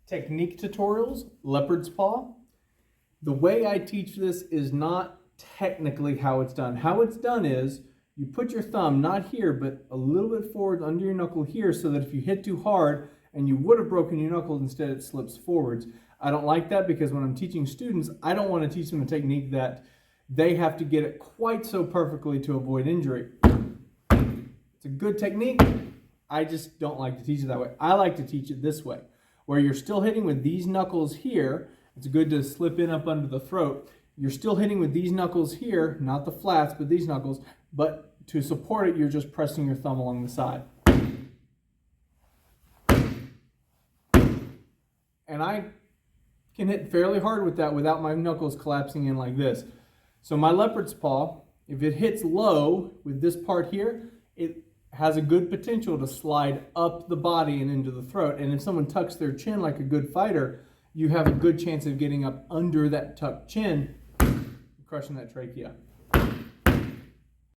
Technique tutorials, leopard's paw. The way I teach this is not technically how it's done. How it's done is you put your thumb not here, but a little bit forward under your knuckle here, so that if you hit too hard and you would have broken your knuckle, instead it slips forwards. I don't like that because when I'm teaching students, I don't want to teach them a technique that they have to get it quite so perfectly to avoid injury. It's a good technique. I just don't like to teach it that way. I like to teach it this way, where you're still hitting with these knuckles here. It's good to slip in up under the throat. You're still hitting with these knuckles here, not the flats, but these knuckles. But to support it, you're just pressing your thumb along the side. And I can hit fairly hard with that without my knuckles collapsing in like this. So my leopard's paw, if it hits low with this part here, it has a good potential to slide up the body and into the throat. And if someone tucks their chin like a good fighter, you have a good chance of getting up under that tucked chin, crushing that trachea.